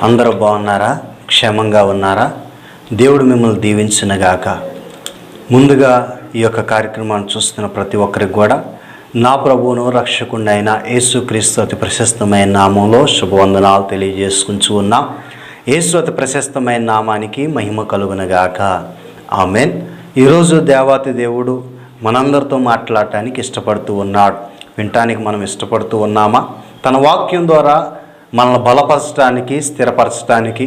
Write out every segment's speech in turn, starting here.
అందరూ బాగున్నారా? క్షేమంగా ఉన్నారా? దేవుడు మిమ్మల్ని దీవించునుగాక. ముందుగా ఈ యొక్క కార్యక్రమాన్ని చూస్తున్న ప్రతి ఒక్కరికి కూడా నా ప్రభువును రక్షకుడైన యేసుక్రీస్తు అతి ప్రశస్తమైన నామంలో శుభవందనాలు తెలియజేసుకుంటూ ఉన్నాం. యేసు అతి ప్రశస్తమైన నామానికి మహిమ కలుగునుగాక. ఆమెన్. ఈరోజు దేవాతి దేవుడు మనందరితో మాట్లాడటానికి ఇష్టపడుతూ ఉన్నాడు. వినటానికి మనం ఇష్టపడుతూ ఉన్నామా? తన వాక్యం ద్వారా మనల్ని బలపరచడానికి, స్థిరపరచడానికి,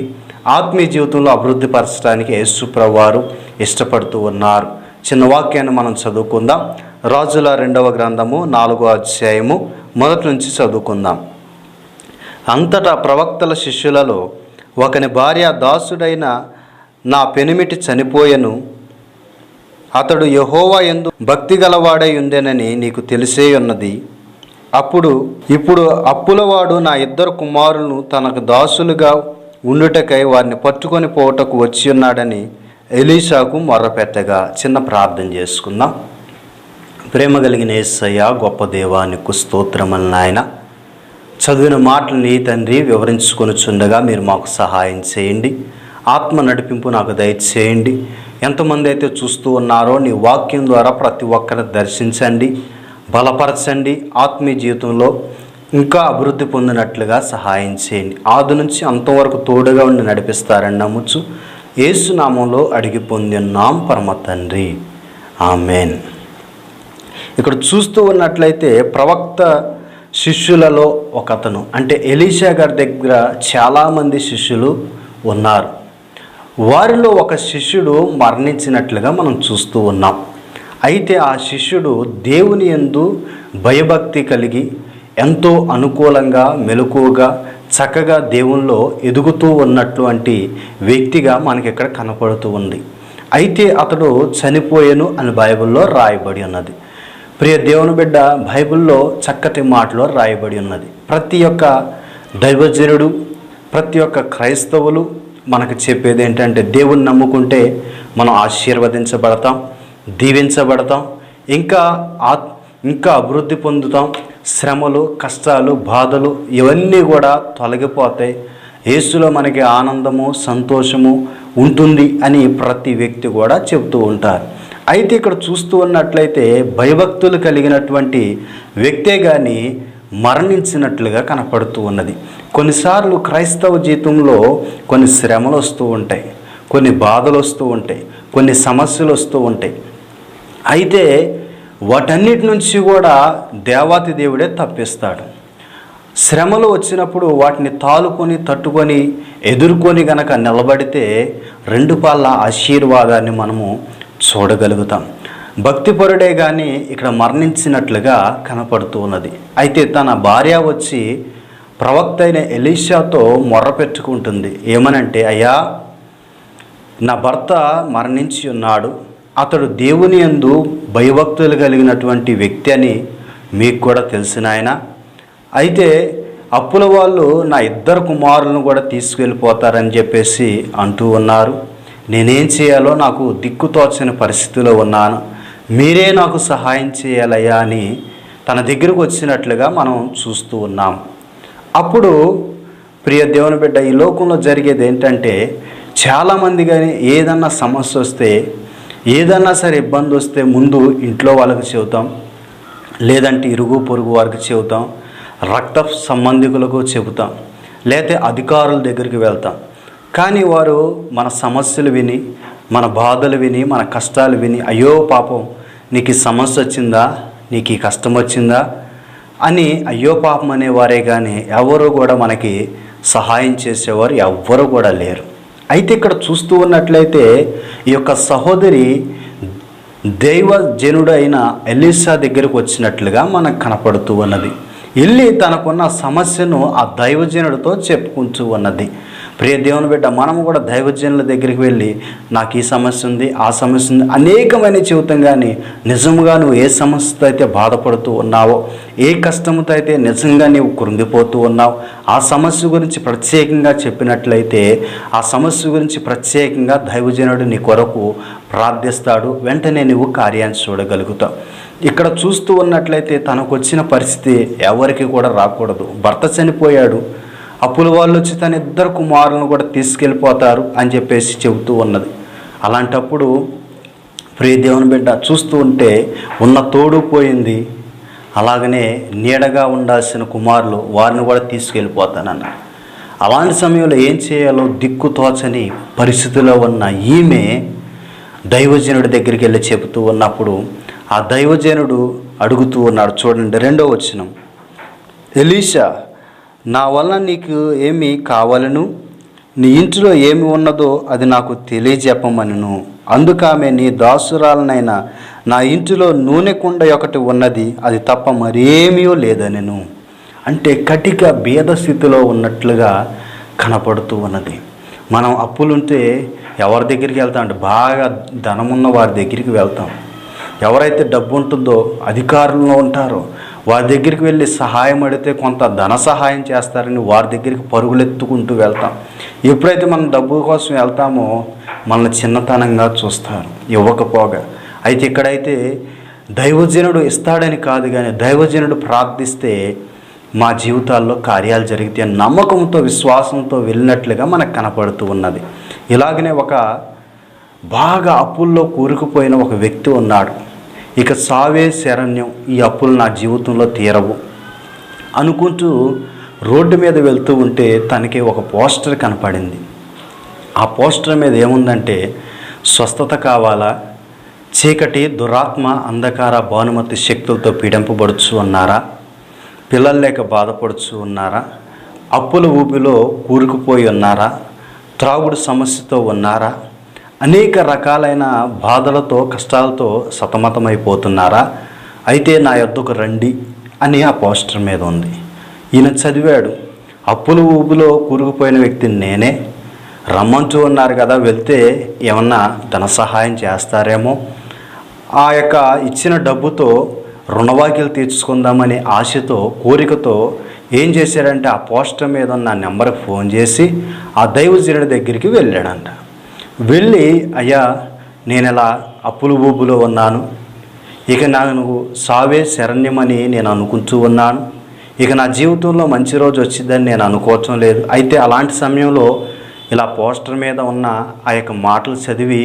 ఆత్మీయ జీవితంలో అభివృద్ధి పరచడానికి యేసు ప్రభువారు ఇష్టపడుతూ ఉన్నారు. చిన్న వాక్యాన్ని మనం చదువుకుందాం. రాజుల 2వ గ్రంథము 4వ అధ్యాయము మొదటి నుంచి చదువుకుందాం. అంతటా ప్రవక్తల శిష్యులలో ఒకని భార్య దాసుడైన నా పెనిమిటి చనిపోయెను. అతడు యెహోవా యందు భక్తి గలవాడై ఉండెనని నీకు తెలిసే ఉన్నది. ఇప్పుడు అప్పులవాడు నా 2 కుమారులను తనకు దాసులుగా ఉండుటకై వారిని పట్టుకొని పోవటకు వచ్చి ఉన్నాడని ఎలీషాకు మొర్రపెట్టగా. చిన్న ప్రార్థన చేసుకుందాం. ప్రేమ కలిగిన యేసయ్య, గొప్ప దేవా, నీకు స్తోత్రములు నాయన. చదివిన మాటలు నీ తండ్రి వివరించుకొనుచుండగా మీరు మాకు సహాయం చేయండి. ఆత్మ నడిపింపు నాకు దయచేయండి. ఎంతమంది అయితే చూస్తూ ఉన్నారో నీ వాక్యం ద్వారా ప్రతి ఒక్కరిని దర్శించండి, బలపరచండి. ఆత్మీయ జీవితంలో ఇంకా అభివృద్ధి పొందినట్లుగా సహాయం చేయండి. ఆది నుంచి అంతవరకు తోడుగా ఉండి నడిపిస్తారని నమ్ముచు యేసు నామంలో అడిగి పొందినాం పరమ తండ్రి. ఆమెన్. ఇక్కడ చూస్తూ ఉన్నట్లయితే ప్రవక్త శిష్యులలో ఒకతను, అంటే ఎలీషా గారి దగ్గర చాలామంది శిష్యులు ఉన్నారు. వారిలో ఒక శిష్యుడు మరణించినట్లుగా మనం చూస్తూ ఉన్నాం. అయితే ఆ శిష్యుడు దేవుని యందు భయభక్తి కలిగి ఎంతో అనుకూలంగా, మెలకువగా, చక్కగా దేవునిలో ఎదుగుతూ ఉన్నటువంటి వ్యక్తిగా మనకి ఇక్కడ కనపడుతూ ఉంది. అయితే అతడు చనిపోయెను అని బైబిల్లో రాయబడి ఉన్నది. ప్రియ దేవుని బిడ్డ, బైబిల్లో చక్కటి మాటలో రాయబడి ఉన్నది. ప్రతి ఒక్క దైవజనుడు, ప్రతి ఒక్క క్రైస్తవులు మనకు చెప్పేది ఏంటంటే, దేవుని నమ్ముకుంటే మనం ఆశీర్వదించబడతాం, దీవించబడతాం, ఇంకా అభివృద్ధి పొందుతాం. శ్రమలు, కష్టాలు, బాధలు ఇవన్నీ కూడా తొలగిపోతాయి. యేసులో మనకి ఆనందము, సంతోషము ఉంటుంది అని ప్రతి వ్యక్తి కూడా చెప్తూ ఉంటారు. అయితే ఇక్కడ చూస్తూ ఉన్నట్లయితే భయభక్తులు కలిగినటువంటి వ్యక్తే కానీ మరణించినట్లుగా కనపడుతూ ఉన్నది. కొన్నిసార్లు క్రైస్తవ జీవితంలో కొన్ని శ్రమలు వస్తూ ఉంటాయి, కొన్ని బాధలు వస్తూ ఉంటాయి, కొన్ని సమస్యలు వస్తూ ఉంటాయి. అయితే వాటన్నిటి నుంచి కూడా దేవాతి దేవుడే తప్పిస్తాడు. శ్రమలు వచ్చినప్పుడు వాటిని తాలుకొని, తట్టుకొని, ఎదుర్కొని గనక నిలబడితే 2 పాళ్ళ ఆశీర్వాదాన్ని మనము చూడగలుగుతాం. భక్తిపరుడే కానీ ఇక్కడ మరణించినట్లుగా కనపడుతూ ఉన్నది. అయితే తన భార్య వచ్చి ప్రవక్త అయిన ఎలీషాతో మొర్ర పెట్టుకుంటుంది. ఏమనంటే, అయ్యా, నా భర్త మరణించి ఉన్నాడు. అతడు దేవుని యందు భయభక్తులు కలిగినటువంటి వ్యక్తి అని మీకు కూడా తెలిసిన ఆయన. అయితే అప్పుల వాళ్ళు నా 2 కుమారులను కూడా తీసుకెళ్ళిపోతారని చెప్పేసి అంటూ ఉన్నారు. నేనేం చేయాలో నాకు దిక్కుతోచని పరిస్థితిలో ఉన్నాను, మీరే నాకు సహాయం చేయాలయ్యా అని తన దగ్గరకు వచ్చినట్లుగా మనం చూస్తూ ఉన్నాం. అప్పుడు ప్రియ దేవుని బిడ్డ, ఈ లోకంలో జరిగేది ఏంటంటే, చాలామంది కానీ ఏదన్నా సమస్య వస్తే, ఏదన్నా సరే ఇబ్బంది వస్తే ముందు ఇంట్లో వాళ్ళకి చెబుతాం, లేదంటే ఇరుగు పొరుగు వారికి చెబుతాం, రక్త సంబంధికులకు చెబుతాం, లేకపోతే అధికారుల దగ్గరికి వెళ్తాం. కానీ వారు మన సమస్యలు విని, మన బాధలు విని, మన కష్టాలు విని, అయ్యో పాపం నీకు ఈ సమస్య వచ్చిందా, నీకు ఈ కష్టం వచ్చిందా అని అయ్యో పాపం అనేవారే కానీ ఎవరు కూడా మనకి సహాయం చేసేవారు ఎవ్వరు కూడా లేరు. అయితే ఇక్కడ చూస్తూ ఉన్నట్లయితే ఈ యొక్క సహోదరి దైవజనుడైన ఎలీషా దగ్గరకు వచ్చినట్లుగా మనకు కనపడుతూ ఉన్నది. వెళ్ళి తనకున్న సమస్యను ఆ దైవజనుడితో చెప్పుకుంటూ ఉన్నది. ప్రియ దేవుని బిడ్డ, మనము కూడా దైవజనుల దగ్గరికి వెళ్ళి నాకు ఈ సమస్య ఉంది, ఆ సమస్య ఉంది అనేకమైన చెబుతాం. కానీ నిజంగా నువ్వు ఏ సమస్యతో అయితే బాధపడుతూ ఉన్నావో, ఏ కష్టంతో అయితే నిజంగా నీవు కృంగిపోతూ ఉన్నావు, ఆ సమస్య గురించి ప్రత్యేకంగా చెప్పినట్లయితే ఆ సమస్య గురించి ప్రత్యేకంగా దైవజనుడు నీ కొరకు ప్రార్థిస్తాడు. వెంటనే నువ్వు కార్యాన్ని చూడగలుగుతావు. ఇక్కడ చూస్తూ ఉన్నట్లయితే తనకు వచ్చిన పరిస్థితి ఎవరికి కూడా రాకూడదు. భర్త చనిపోయాడు, అప్పుల వాళ్ళు వచ్చి తన 2 కుమారులను కూడా తీసుకెళ్ళిపోతారు అని చెప్పేసి చెబుతూ ఉన్నది. అలాంటప్పుడు ప్రియ దేవుని బిడ్డ చూస్తూ ఉంటే ఉన్న తోడు పోయింది, అలాగనే నీడగా ఉండాల్సిన కుమారులు వారిని కూడా తీసుకెళ్ళిపోతానన్నారు. అలాంటి సమయంలో ఏం చేయాలో దిక్కు తోచని పరిస్థితిలో ఉన్న ఈమె దైవజనుడి దగ్గరికి వెళ్ళి చెబుతూ ఉన్నప్పుడు ఆ దైవజనుడు అడుగుతూ ఉన్నాడు. చూడండి 2వ వచనం, ఎలీషా, నా వలన నీకు ఏమి కావాలను, నీ ఇంటిలో ఏమి ఉన్నదో అది నాకు తెలియజెప్పమనను. అందుకామె, నీ దాసురాలనైనా నా ఇంటిలో నూనె కుండ ఒకటి ఉన్నది, అది తప్ప మరేమీ లేదనెను. అంటే కటిక భేద స్థితిలో ఉన్నట్లుగా కనపడుతూ ఉన్నది. మనం అప్పులుంటే ఎవరి దగ్గరికి వెళ్తాం అంటే బాగా ధనమున్న వారి దగ్గరికి వెళ్తాం. ఎవరైతే డబ్బు ఉంటుందో అధికారుల్లో ఉంటారో వారి దగ్గరికి వెళ్ళి సహాయం అడిగితే కొంత ధన సహాయం చేస్తారని వారి దగ్గరికి పరుగులెత్తుకుంటూ వెళ్తాం. ఎప్పుడైతే మనం డబ్బు కోసం వెళ్తామో మనల్ని చిన్నతనంగా చూస్తారు ఇవ్వకపోగా. అయితే ఇక్కడైతే దైవజనుడు ఇస్తాడని కాదు, కానీ దైవజనుడు ప్రార్థిస్తే మా జీవితాల్లో కార్యాలు జరిగితే నమ్మకంతో విశ్వాసంతో వెళ్ళినట్లుగా మనకు కనపడుతూ ఉన్నది. ఇలాగనే ఒక బాగా అప్పుల్లో కూరుకుపోయిన ఒక వ్యక్తి ఉన్నాడు. ఇక సావే శరణ్యం, ఈ అప్పులు నా జీవితంలో తీరవు అనుకుంటూ రోడ్డు మీద వెళ్తూ ఉంటే తనకి ఒక పోస్టర్ కనపడింది. ఆ పోస్టర్ మీద ఏముందంటే, స్వస్థత కావాలా, చీకటి దురాత్మ అంధకార భానుమతి శక్తులతో పీడింపబడుచు ఉన్నారా, పిల్లలు లేక బాధపడుచు ఉన్నారా, అప్పుల ఊపిలో కూరుకుపోయి ఉన్నారా, త్రాగుడు సమస్యతో ఉన్నారా, అనేక రకాలైన బాధలతో కష్టాలతో సతమతమైపోతున్నారా, అయితే నా యొద్దకు రండి అని ఆ పోస్టర్ మీద ఉంది. ఈయన చదివాడు, అప్పుల ఊబిలో కూరుకుపోయిన వ్యక్తిని నేనే, రమ్మంటూ ఉన్నారు కదా, వెళ్తే ఏమన్నా ధన సహాయం చేస్తారేమో, ఆ యొక్క ఇచ్చిన డబ్బుతో రుణవాకిలు తీర్చుకుందామని ఆశతో కోరికతో ఏం చేశాడంటే ఆ పోస్టర్ మీద ఉన్న నెంబర్కి ఫోన్ చేసి ఆ దైవజనుడి దగ్గరికి వెళ్ళాడంట. వెళ్ళి, అయ్యా నేను ఇలా అప్పుల ఊబులో ఉన్నాను, ఇక నాకు సావే శరణ్యమని నేను అనుకుంటూ ఉన్నాను, ఇక నా జీవితంలో మంచి రోజు వచ్చిందని నేను అనుకోవటం లేదు. అయితే అలాంటి సమయంలో ఇలా పోస్టర్ మీద ఉన్న ఆ యొక్క మాటలు చదివి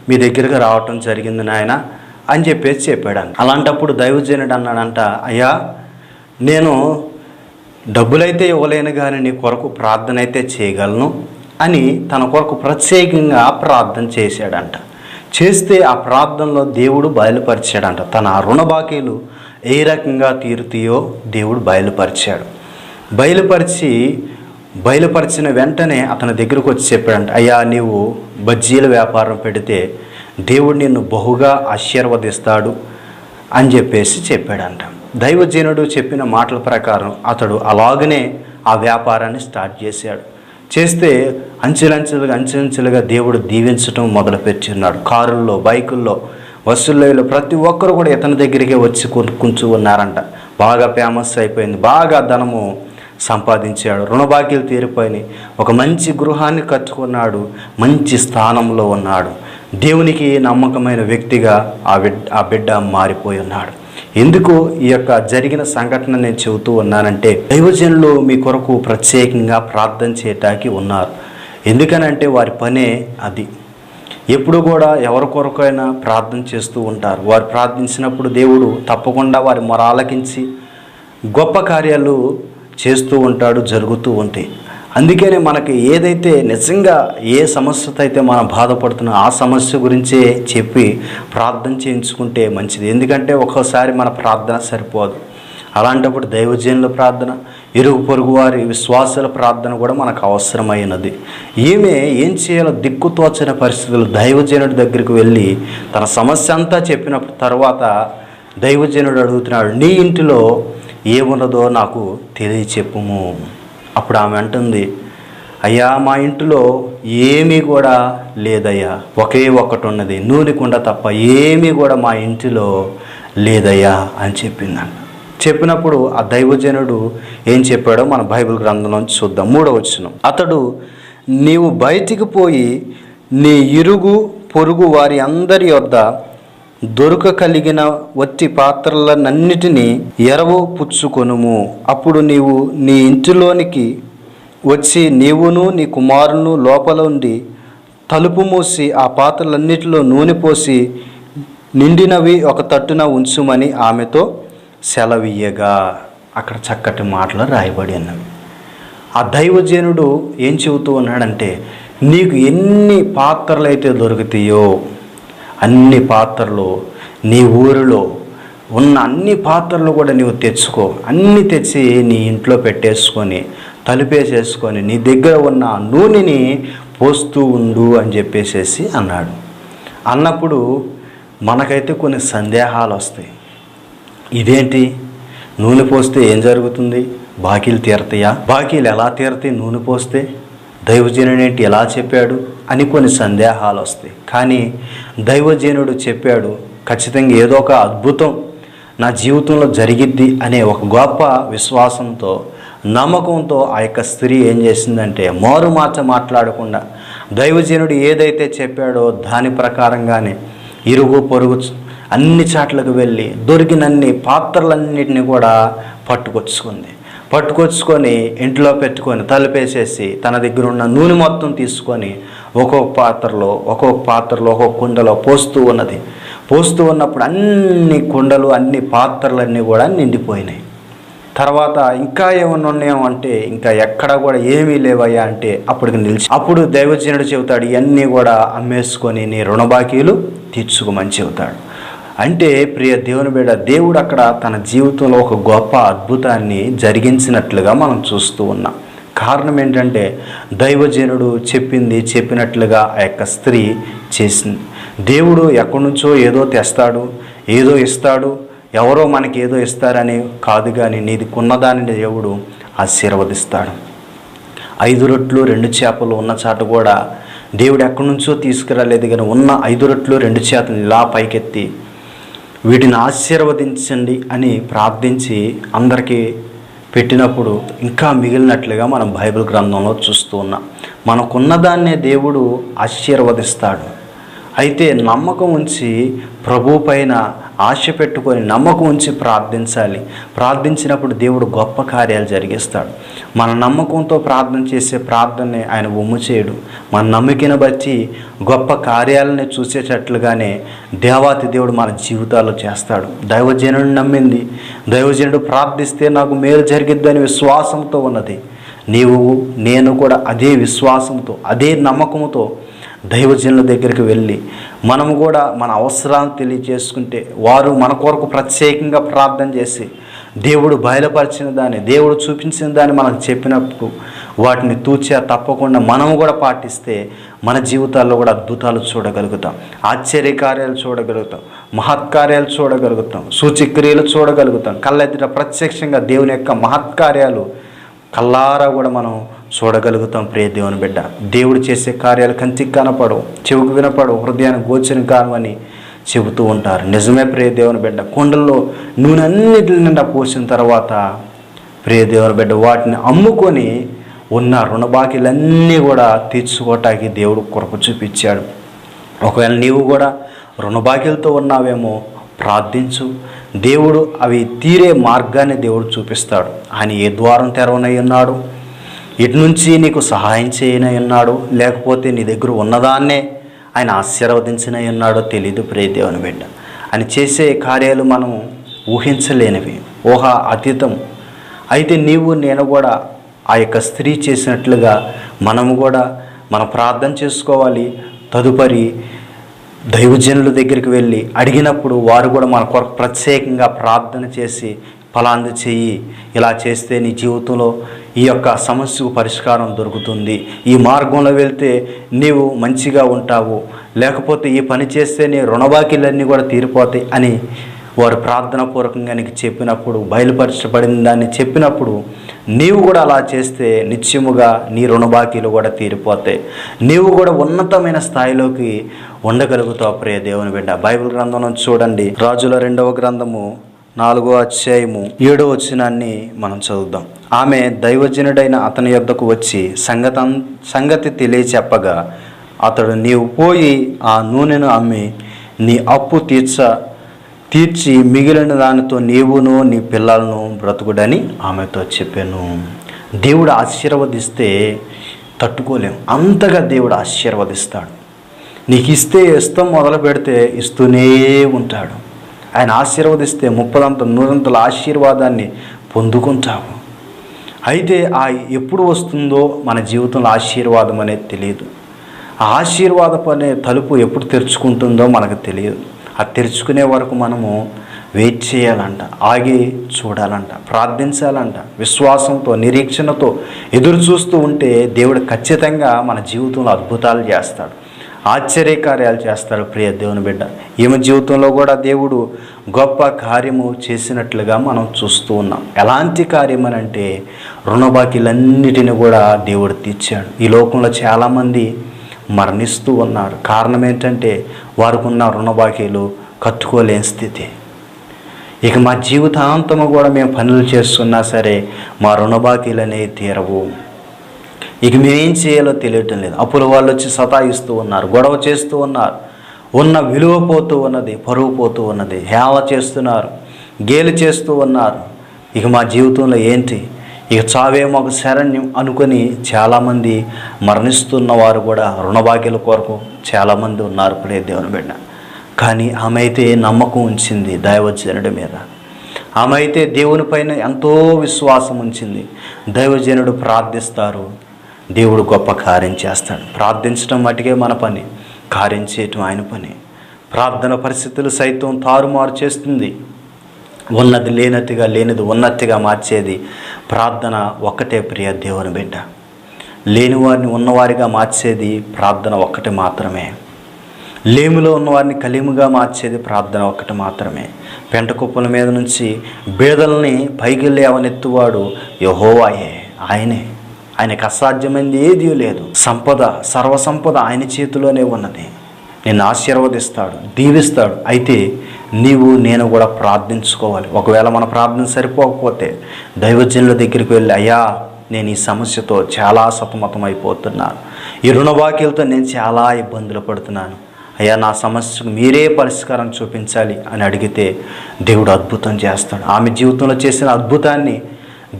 మీ దగ్గరికి రావటం జరిగింది నాయన అని చెప్పేసి చెప్పాడంట. అలాంటప్పుడు దైవజనుడు అన్నాడంట, అయ్యా నేను డబ్బులైతే ఇవ్వలేను కానీ నీ కొరకు ప్రార్థన అయితే చేయగలను అని తన కొరకు ప్రత్యేకంగా ప్రార్థన చేశాడంట. చేస్తే ఆ ప్రార్థనలో దేవుడు బయలుపరిచాడంట. తన రుణ బాకీలు ఏ రకంగా తీరుతాయో దేవుడు బయలుపరిచాడు. బయలుపరిచిన వెంటనే అతని దగ్గరకు వచ్చి చెప్పాడంట, అయ్యా నీవు బజ్జీల వ్యాపారం పెడితే దేవుడు నిన్ను బహుగా ఆశీర్వదిస్తాడు అని చెప్పేసి చెప్పాడంట. దైవజనుడు చెప్పిన మాటల ప్రకారం అతడు అలాగనే ఆ వ్యాపారాన్ని స్టార్ట్ చేశాడు. చేస్తే అంచెలంచెలుగా దేవుడు దీవించడం మొదలుపెట్టున్నాడు. కారుల్లో, బైకుల్లో, బస్సుల్లో ప్రతి ఒక్కరు కూడా ఇతని దగ్గరికి వచ్చి కొనుక్కుంటూ ఉన్నారంట. బాగా ఫేమస్ అయిపోయింది, బాగా ధనము సంపాదించాడు, రుణబాకీలు తీరిపోయినాయి, ఒక మంచి గృహాన్ని కట్టుకున్నాడు, మంచి స్థానంలో ఉన్నాడు, దేవునికి నమ్మకమైన వ్యక్తిగా ఆ బిడ్డ మారిపోయి ఉన్నాడు. ఎందుకు ఈ యొక్క జరిగిన సంఘటన నేను చెబుతూ ఉన్నానంటే, దైవజనులు మీ కొరకు ప్రత్యేకంగా ప్రార్థన చేయటానికి ఉన్నారు. ఎందుకనంటే వారి పనే అది. ఎప్పుడు కూడా ఎవరి కొరకైనా ప్రార్థన చేస్తూ ఉంటారు. వారు ప్రార్థించినప్పుడు దేవుడు తప్పకుండా వారి మొర ఆలకించి గొప్ప కార్యాలు చేస్తూ ఉంటాడు, జరుగుతూ ఉంటాయి. అందుకనే మనకి ఏదైతే నిజంగా ఏ సమస్యతో అయితే మనం బాధపడుతున్నా ఆ సమస్య గురించే చెప్పి ప్రార్థన చేయించుకుంటే మంచిది. ఎందుకంటే ఒక్కోసారి మన ప్రార్థన సరిపోదు. అలాంటప్పుడు దైవజనుల ప్రార్థన, ఇరుగు పొరుగు వారి విశ్వాసాల ప్రార్థన కూడా మనకు అవసరమైనది. ఈమె ఏం చేయాలో దిక్కుతోచని పరిస్థితులు దైవజనుడి దగ్గరికి వెళ్ళి తన సమస్య అంతా చెప్పిన తర్వాత దైవజనుడు అడుగుతున్నాడు, నీ ఇంటిలో ఏమున్నదో నాకు తెలియచెప్పుము. అప్పుడు ఆమె అంటుంది, అయ్యా మా ఇంటిలో ఏమీ కూడా లేదయ్యా, ఒకే ఒక్కటి ఉన్నది, నూనె కుండ తప్ప ఏమీ కూడా మా ఇంటిలో లేదయ్యా అని చెప్పిందంట. చెప్పినప్పుడు ఆ దైవజనుడు ఏం చెప్పాడో మన బైబిల్ గ్రంథంలోంచి చూద్దాం. 3వ వచనం, అతడు నీవు బయటికి పోయి నీ ఇరుగు పొరుగు వారి అందరి యొద్ద దొరక కలిగిన వట్టి పాత్రలనన్నిటినీ ఎరవు పుచ్చుకొనుము. అప్పుడు నీవు నీ ఇంటిలోనికి వచ్చి నీవును నీ కుమారును లోపల ఉండి తలుపు మూసి ఆ పాత్రలన్నిటిలో నూనె పోసి నిండినవి ఒక తట్టున ఉంచుమని ఆమెతో సెలవీయగా. అక్కడ చక్కటి మాటలు రాయబడి ఉన్నవి. ఆ దైవజనుడు ఏం చెబుతూ ఉన్నాడంటే, నీకు ఎన్ని పాత్రలు అయితే దొరుకుతాయో అన్ని పాత్రలు, నీ ఊరిలో ఉన్న అన్ని పాత్రలు కూడా నీవు తెచ్చుకో, అన్నీ తెచ్చి నీ ఇంట్లో పెట్టేసుకొని తలుపేసేసుకొని నీ దగ్గర ఉన్న నూనెని పోస్తూ ఉండు అని చెప్పేసేసి అన్నాడు. అన్నప్పుడు మనకైతే కొన్ని సందేహాలు వస్తాయి. ఇదేంటి, నూనె పోస్తే ఏం జరుగుతుంది? బాకీలు తీరతాయా? బాకీలు ఎలా తీరతాయి నూనె పోస్తే? దైవజనుడు ఏంటి ఎలా చెప్పాడు అని కొన్ని సందేహాలు వస్తాయి. కానీ దైవజనుడు చెప్పాడు, ఖచ్చితంగా ఏదో ఒక అద్భుతం నా జీవితంలో జరిగిద్ది అనే ఒక గొప్ప విశ్వాసంతో, నమ్మకంతో ఆ యొక్క స్త్రీ ఏం చేసిందంటే, మారు మాట మాట్లాడకుండా దైవజనుడు ఏదైతే చెప్పాడో దాని ప్రకారంగానే ఇరుగు పొరుగు అన్ని చాట్లకు వెళ్ళి దొరికినన్ని పాత్రలన్నిటిని కూడా పట్టుకొచ్చుకొని ఇంట్లో పెట్టుకొని తలుపేసేసి తన దగ్గర ఉన్న నూనె మొత్తం తీసుకొని ఒక్కొక్క పాత్రలో ఒక్కొక్క కుండలో పోస్తూ ఉన్నప్పుడు అన్ని కుండలు అన్ని పాత్రలన్నీ కూడా నిండిపోయినాయి. తర్వాత ఇంకా ఏమన్నా ఉన్నాయేమో అంటే ఇంకా ఎక్కడ కూడా ఏమీ లేవయ్యా అంటే అప్పుడు దైవజనుడు చెబుతాడు, ఇవన్నీ కూడా అమ్మేసుకొని నీ రుణబాకీలు తీర్చుకోమని చెబుతాడు. అంటే ప్రియ దేవుని బిడ్డ, దేవుడు అక్కడ తన జీవితంలో ఒక గొప్ప అద్భుతాన్ని జరిగించినట్లుగా మనం చూస్తూ ఉన్నాం. కారణం ఏంటంటే, దైవజనుడు చెప్పినట్లుగా ఆ యొక్క స్త్రీ చేసింది. దేవుడు ఎక్కడి నుంచో ఏదో తెస్తాడు, ఏదో ఇస్తాడు, ఎవరో మనకి ఏదో ఇస్తారని కాదు, కానీ నీది కొన్నదానిని దేవుడు ఆశీర్వదిస్తాడు. 5 రొట్లు 2 చేపలు ఉన్న చాట కూడా దేవుడు ఎక్కడి నుంచో తీసుకురాలేదు, కానీ ఉన్న 5 రొట్లు 2 చేపలు ఇలా పైకెత్తి వీటిని ఆశీర్వదించండి అని ప్రార్థించి అందరికీ పెట్టినప్పుడు ఇంకా మిగిలినట్లుగా మనం బైబిల్ గ్రంథంలో చూస్తూ ఉన్నాం. మనకున్నదాన్నే దేవుడు ఆశీర్వదిస్తాడు. అయితే నమ్మకం ఉంచి ప్రభు పైన ఆశ పెట్టుకొని నమ్మకం ఉంచి ప్రార్థించాలి. ప్రార్థించినప్పుడు దేవుడు గొప్ప కార్యాలు జరిగిస్తాడు. మన నమ్మకంతో ప్రార్థన చేసే ప్రార్థనని ఆయన ఒమ్ము చేయడు. మన నమ్మకను బట్టి గొప్ప కార్యాలని చూసేటట్లుగానే దేవాతి దేవుడు మన జీవితాల్లో చేస్తాడు. దైవజనుడు నమ్మింది, దైవజనుడు ప్రార్థిస్తే నాకు మేలు జరిగిద్దని విశ్వాసంతో ఉన్నది. నేను కూడా అదే విశ్వాసంతో అదే నమ్మకంతో దైవజనుల దగ్గరికి వెళ్ళి మనము కూడా మన అవసరాలను తెలియజేసుకుంటే వారు మన కొరకు ప్రత్యేకంగా ప్రార్థన చేసి దేవుడు బయలుపరిచిన దాన్ని, దేవుడు చూపించిన దాన్ని మనకు చెప్పినప్పుడు వాటిని తూచా తప్పకుండా మనము కూడా పాటిస్తే మన జీవితాల్లో కూడా అద్భుతాలు చూడగలుగుతాం, ఆశ్చర్యకార్యాలు చూడగలుగుతాం, మహత్కార్యాలు చూడగలుగుతాం, సూచక్రియలు చూడగలుగుతాం. కళ్ళెదుట ప్రత్యక్షంగా దేవుని యొక్క మహత్కార్యాలు కల్లారా కూడా మనం చూడగలుగుతాం. ప్రియ దేవుని బిడ్డ, దేవుడు చేసే కార్యాలు కంటికి కనపడవు, చెవికి వినపడవు, హృదయానికి గోచరం కావని చెబుతూ ఉంటారు. నిజమే ప్రియ దేవుని బిడ్డ. కుండల్లో నూనె అన్నిటి నిండా పోసిన తర్వాత ప్రియ దేవుని బిడ్డ వాటిని అమ్ముకొని ఉన్న రుణబాకీలన్నీ కూడా తీర్చుకోవటానికి దేవుడు కృప చూపించాడు. ఒకవేళ నీవు కూడా రుణబాకీలతో ఉన్నావేమో ప్రార్థించు. దేవుడు అవి తీరే మార్గాన్ని దేవుడు చూపిస్తాడు. ఆయన ఏ ద్వారం తెరవనై ఉన్నాడు, ఇటు నుంచి నీకు సహాయం చేయనై ఉన్నాడు, లేకపోతే నీ దగ్గర ఉన్నదాన్నే ఆయన ఆశీర్వదించినై ఉన్నాడో తెలియదు ప్రియ దేవుని బిడ్డ. ఆయన చేసే కార్యాలు మనం ఊహించలేనివి, ఊహ అతీతం. అయితే నేను కూడా ఆ యొక్క స్త్రీ చేసినట్లుగా మనము కూడా మనం ప్రార్థన చేసుకోవాలి. తదుపరి దైవజనుల దగ్గరికి వెళ్ళి అడిగినప్పుడు వారు కూడా మన కొరకు ప్రత్యేకంగా ప్రార్థన చేసి ఫలాంది చెయ్యి, ఇలా చేస్తే నీ జీవితంలో ఈ యొక్క సమస్యకు పరిష్కారం దొరుకుతుంది, ఈ మార్గంలో వెళ్తే నీవు మంచిగా ఉంటావు, లేకపోతే ఈ పని చేస్తే నీ రుణబాకీలన్నీ కూడా తీరిపోతాయి అని వారు ప్రార్థనాపూర్వకంగా నీకు చెప్పినప్పుడు, బయలుపరచబడిన దాన్ని చెప్పినప్పుడు నీవు కూడా అలా చేస్తే నిత్యముగా నీ రుణబాకీలు కూడా తీరిపోతాయి, నీవు కూడా ఉన్నతమైన స్థాయిలోకి ఉండగలుగుతావు ప్రియ దేవుని బిడ్డ. బైబిల్ గ్రంథంలో చూడండి, రాజుల 2వ గ్రంథము 4వ అధ్యాయము 7వ వచనాన్ని మనం చదువుదాం. ఆమె దైవజనుడైన అతని యొద్దకు వచ్చి సంగతి తెలియచెప్పగా అతడు, నీవు పోయి ఆ నూనెను అమ్మి నీ అప్పు తీర్చి మిగిలిన దానితో నీవును నీ పిల్లలను బ్రతుకుడని ఆమెతో చెప్పాను. దేవుడు ఆశీర్వదిస్తే తట్టుకోలేం, అంతగా దేవుడు ఆశీర్వదిస్తాడు. నీకు ఇస్తాం మొదలు పెడితే ఇస్తూనే ఉంటాడు. ఆయన ఆశీర్వదిస్తే 30 100 ఆశీర్వాదాన్ని పొందుకుంటావు. అయితే ఎప్పుడు వస్తుందో మన జీవితంలో ఆశీర్వాదం అనేది తెలియదు. ఆ ఆశీర్వాదం అనే తలుపు ఎప్పుడు తెరుచుకుంటుందో మనకు తెలియదు. అది తెరుచుకునే వరకు మనము వెయిట్ చేయాలంట, ఆగి చూడాలంట, ప్రార్థించాలంట. విశ్వాసంతో నిరీక్షణతో ఎదురు చూస్తూ ఉంటే దేవుడు ఖచ్చితంగా మన జీవితంలో అద్భుతాలు చేస్తాడు, ఆశ్చర్యకార్యాలు చేస్తాడు. ప్రియ దేవుని బిడ్డ, ఈమె జీవితంలో కూడా దేవుడు గొప్ప కార్యము చేసినట్లుగా మనం చూస్తూ ఉన్నాం. ఎలాంటి కార్యం అని అంటే రుణబాకీలన్నిటిని కూడా దేవుడు తీర్చాడు. ఈ లోకంలో చాలామంది మరణిస్తూ ఉన్నారు. కారణం ఏంటంటే వారికి ఉన్న రుణబాకీలు కట్టుకోలేని స్థితి. ఇక మా జీవితాంతము కూడా మేము పనులు చేస్తున్నా సరే మా రుణబాకీలు అనేవి తీరవు. ఇక మేమేం చేయాలో తెలియటం లేదు. అప్పుల వాళ్ళు వచ్చి సతాయిస్తూ ఉన్నారు, గొడవ చేస్తూ ఉన్నారు, ఉన్న విలువ పోతూ ఉన్నది, పరువు పోతూ ఉన్నది, హేళన చేస్తున్నారు, గేలి చేస్తూ ఉన్నారు. ఇక మా జీవితంలో ఏంటి, ఇక చావేమో ఒక శరణ్యం అనుకొని చాలామంది మరణిస్తున్న వారు కూడా రుణబాకీల కొరకు చాలామంది ఉన్నారు. ప్రియ దేవుని బిడ్డ, కానీ ఆమె అయితే నమ్మకం ఉంచింది దైవజనుడి మీద. ఆమె అయితే దేవుని పైన ఎంతో విశ్వాసం ఉంచింది. దైవజనుడు ప్రార్థిస్తారు, దేవుడు గొప్ప కార్యం చేస్తాడు. ప్రార్థించడం మటుకే మన పని, కార్యం చేయటం ఆయన పని. ప్రార్థన పరిస్థితులు సైతం తారుమారు చేస్తుంది. ఉన్నది లేనట్టుగా, లేనిది ఉన్నట్టుగా మార్చేది ప్రార్థన ఒక్కటే. ప్రియ దేవుని బిడ్డ, లేని వారిని ఉన్నవారిగా మార్చేది ప్రార్థన ఒక్కటి మాత్రమే. లేమిలో ఉన్నవారిని కలిముగా మార్చేది ప్రార్థన ఒక్కటి మాత్రమే. పెంట కుప్పల మీద నుంచి బీదల్ని పైకి లేవనెత్తువాడు యెహోవాయే, ఆయనే. ఆయనకు అసాధ్యమైంది ఏదీ లేదు. సంపద, సర్వసంపద ఆయన చేతిలోనే ఉన్నది. నిన్ను ఆశీర్వదిస్తాడు, దీవిస్తాడు. అయితే నీవు నేను కూడా ప్రార్థించుకోవాలి. ఒకవేళ మన ప్రార్థన సరిపోకపోతే దైవజనుల దగ్గరికి వెళ్ళి, అయ్యా నేను ఈ సమస్యతో చాలా సతమతమైపోతున్నాను, ఈ రుణబాకీలతో నేను చాలా ఇబ్బందులు పడుతున్నాను, అయ్యా నా సమస్యకు మీరే పరిష్కారం చూపించాలి అని అడిగితే దేవుడు అద్భుతం చేస్తాడు. ఆమె జీవితంలో చేసిన అద్భుతాన్ని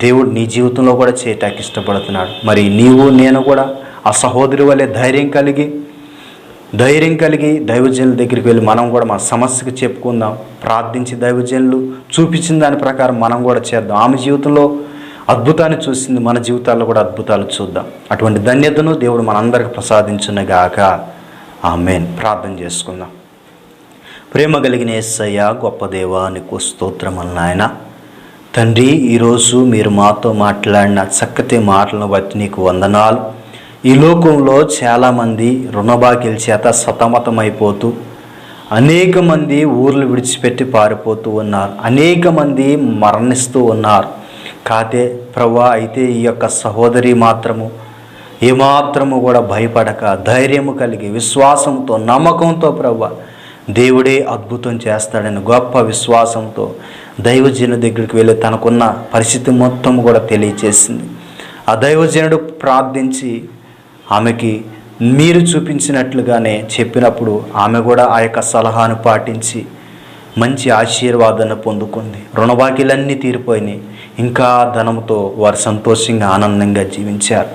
దేవుడు నీ జీవితంలో కూడా చేయటానికి ఇష్టపడుతున్నాడు. మరి నీవు నేను కూడా ఆ సహోదరి వలె ధైర్యం కలిగి దైవజనుల దగ్గరికి వెళ్ళి మనం కూడా మన సమస్యకు చెప్పుకుందాం, ప్రార్థించి దైవజనులు చూపించిన దాని ప్రకారం మనం కూడా చేద్దాం. ఆమె జీవితంలో అద్భుతాన్ని చూసింది, మన జీవితాల్లో కూడా అద్భుతాలు చూద్దాం. అటువంటి ధన్యతను దేవుడు మనందరికి ప్రసాదించునుగాక. ఆమేన్. ప్రార్థన చేసుకుందాం. ప్రేమ కలిగిన యేసయ్య, గొప్ప దేవా, నీకు స్తోత్రములు నాయన. తండ్రి, ఈరోజు మీరు మాతో మాట్లాడిన చక్కటి మాటలను బట్టి నీకు వందనాలు. ఈ లోకంలో చాలామంది రుణబాకీల చేత సతమతమైపోతూ అనేక మంది ఊర్లు విడిచిపెట్టి పారిపోతూ ఉన్నారు, అనేక మంది మరణిస్తూ ఉన్నారు. కాతే ప్రభువా, అయితే ఈ యొక్క సహోదరి మాత్రము ఏమాత్రము కూడా భయపడక ధైర్యము కలిగి విశ్వాసంతో నమ్మకంతో ప్రభువా దేవుడే అద్భుతం చేస్తాడని గొప్ప విశ్వాసంతో దైవజనుడి దగ్గరికి వెళ్ళి తనకున్న పరిస్థితి మొత్తం కూడా తెలియచేసింది. ఆ దైవజనుడు ప్రార్థించి ఆమెకి మీరు చూపించినట్లుగానే చెప్పినప్పుడు ఆమె కూడా ఆ యొక్క సలహాను పాటించి మంచి ఆశీర్వాదాన్ని పొందుకుంది. రుణబాకీలన్నీ తీరిపోయినాయి. ఇంకా ధనంతో వారు సంతోషంగా ఆనందంగా జీవించారు.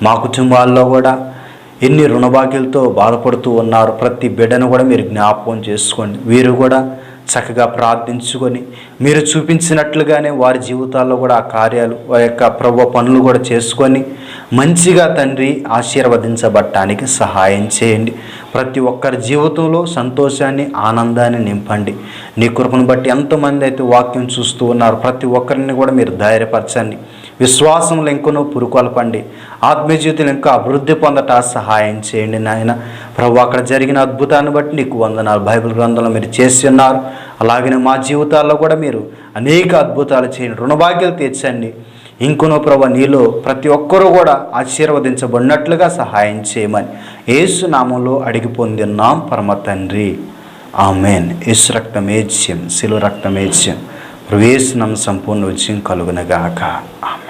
మా కుటుంబాల్లో కూడా ఎన్ని రుణబాకీలతో బాధపడుతూ ఉన్నారు, ప్రతి బిడ్డను కూడా మీరు జ్ఞాపకం చేసుకోండి. వీరు కూడా చక్కగా ప్రార్థించుకొని మీరు చూపించినట్లుగానే వారి జీవితాల్లో కూడా ఆ కార్యాలు, వారి యొక్క ప్రభు పనులు కూడా చేసుకొని మంచిగా తండ్రి ఆశీర్వదించబడటానికి సహాయం చేయండి. ప్రతి ఒక్కరి జీవితంలో సంతోషాన్ని, ఆనందాన్ని నింపండి. నీ కృపను బట్టి ఎంతమంది అయితే వాక్యం చూస్తూ ఉన్నారు, ప్రతి ఒక్కరిని కూడా మీరు ధైర్యపరచండి. విశ్వాసంలో ఇంకొనో పురుకొల్పండి. ఆత్మీయ జీవితంలో ఇంకా అభివృద్ధి పొందట సహాయం చేయండి నాయన. ప్రభు, అక్కడ జరిగిన అద్భుతాన్ని బట్టి నీకు వందనాలు. బైబిల్ గ్రంథంలో మీరు చేసి ఉన్నారు. అలాగనే మా జీవితాల్లో కూడా మీరు అనేక అద్భుతాలు చేయండి. రుణబాకీలు తీర్చండి. ఇంకొనో ప్రభు, నీలో ప్రతి ఒక్కరూ కూడా ఆశీర్వదించబడినట్లుగా సహాయం చేయమని యేసు నామంలో అడిగి పొందిన్నాం పరమ తండ్రి. ఆమేన్. యేసు రక్తమేజ్యం, శిలువ రక్తమేజ్యం, యేసు నామమున సంపూర్ణ విజయం కలుగునగాక. ఆమేన్.